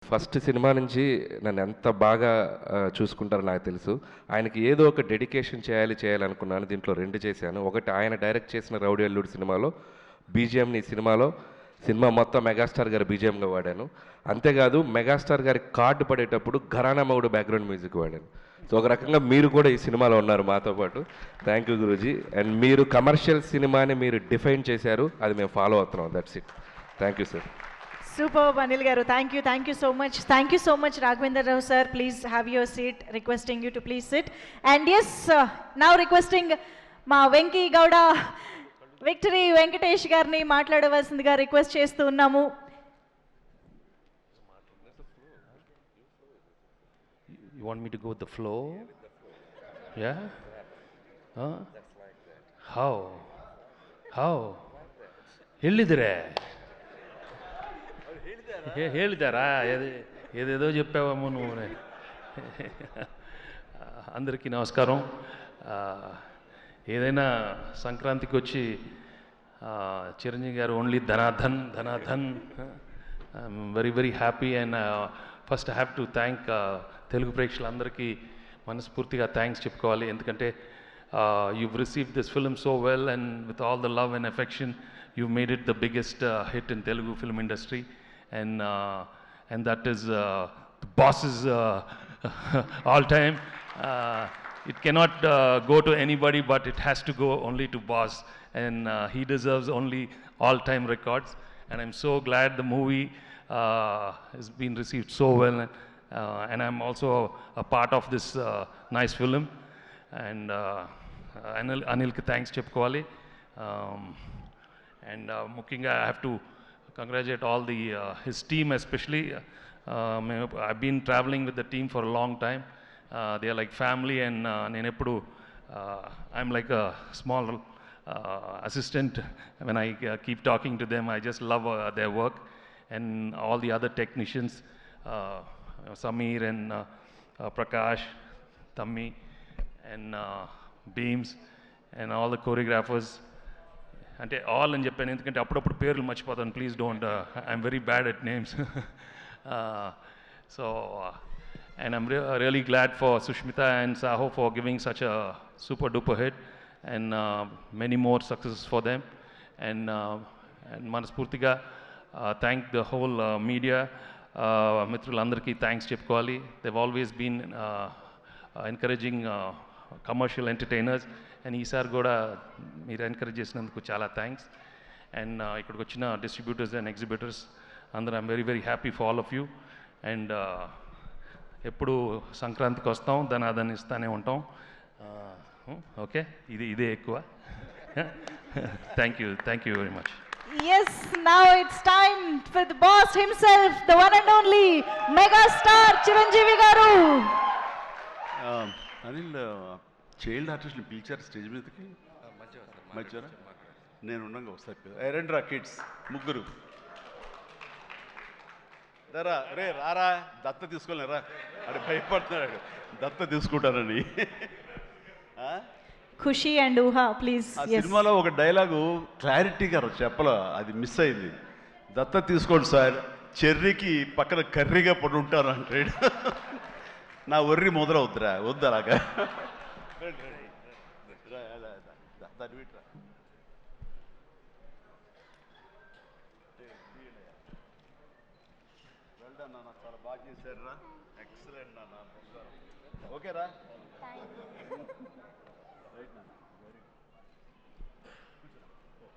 First cinema నుంచి నన్ను ఎంత బాగా చూసుకుంటారో నాకు తెలుసు. ఆయనకి ఏదో ఒక డెడికేషన్ చేయాలనుకున్నాను. దీంట్లో 2 చేశాను. ఒకటి ఆయన డైరెక్ట్ చేసిన 'రౌడీ అల్లుడు' సినిమాలో బీజీఎంని సినిమా మొత్తం మెగాస్టార్ గారి బీజీఎంగా వాడాను. అంతేకాదు మెగాస్టార్ గారి కార్డు పడేటప్పుడు ఘరానా మౌడు బ్యాక్గ్రౌండ్ మ్యూజిక్ వాడాను. సో ఒక రకంగా మీరు కూడా ఈ సినిమాలో ఉన్నారు మాతో పాటు. Thank you Guruji. అండ్ మీరు కమర్షియల్ సినిమాని మీరు డిఫైన్ చేశారు, అది మేము ఫాలో అవుతున్నాం. That's it. Thank you sir. Superb, Anil Garu. Thank you so much. Thank you so much, Raghavendra Rao sir. Please have your seat. Requesting you to please sit. And yes, now requesting మా Venky Gowda victory Venkatesh గారిని మాట్లాడవలసిందిగా request చేస్తూ ఉన్నాము. You want me to go with the flow? Yeah? Huh? How? ಎಲ್ಲಿದ್ದೀರಾ? ಹೇಳಿದಾರಾ? ఏదేదో చెప్పావేమో నువ్వు. అందరికీ నమస్కారం. ఏదైనా సంక్రాంతికి వచ్చి చిరంజీవి గారు ఓన్లీ ధనాధన్ I'm very happy. And first I have to thank Telugu ప్రేక్షకులందరికీ మనస్ఫూర్తిగా థ్యాంక్స్ చెప్పుకోవాలి. ఎందుకంటే you've received this film so well, and with all the love and affection, you've made it the biggest hit in Telugu film industry. And that is the boss's all time. It cannot go to anybody, but it has to go only to boss, and he deserves only all time records. And I'm so glad the movie has been received so well, and I'm also a part of this nice film. And Anilki thanks చెప్పుకోవాలి. And ముఖ్యంగా I have to congratulate all his team especially. I've been traveling with the team for a long time. They are like family, and నేను ఎప్పుడు I'm like a small assistant when I keep talking to them. I just love their work, and all the other technicians, Samir and Prakash, Tammi, and Beams, and all the choreographers. అంటే all అని చెప్పాను ఎందుకంటే అప్పుడప్పుడు పేర్లు మర్చిపోతాను. Please don't, I'm very bad at names. So and I'm really glad for Sushmita and Saho for giving such a super duper hit, and many more successes for them. And మనస్ఫూర్తిగా thank the whole media మిత్రులందరికీ thanks చెప్పుకోవాలి. they've always been encouraging commercial entertainers, and ఈసారి కూడా మీరు encourage చేసినందుకు చాలా thanks. And ఇక్కడికి వచ్చిన డిస్ట్రిబ్యూటర్స్ అండ్ ఎగ్జిబిటర్స్ అందరూ I'm very happy for all of you. And ఎప్పుడు సంక్రాంతికి వస్తాం, దాన్ని ఇస్తానే ఉంటాం. ఓకే, ఇదే ఎక్కువ. Thank you very much. Yes, now it's time for the boss himself, the one and only megastar Chiranjeevi garu. Anil, child ఆర్టిస్ట్ని పిలిచారు స్టేజ్ మీదకి. మధ్యరా నేను ఉండగా వస్తాను. రండి కిడ్స్ ముగ్గురు రారా, దత్త తీసుకోలేరా? అక్కడ భయపడుతున్నాడు దత్త తీసుకుంటారని. ఖుషి అండ్ ఊహా ప్లీజ్. ఆ సినిమాలో ఒక డైలాగు క్లారిటీగా చెప్పాల, అది మిస్ అయింది. దత్త తీసుకోండి సార్, చెర్రీకి పక్కన కర్రీగా పడి ఉంటారు అంటాడు. నా ఒర్రి మొదలవుద్దురా, వద్దు అలాగా. చాలా బాగా చేశారు రా, ఎక్సలెంట్ నాన్న. ఓకేరా.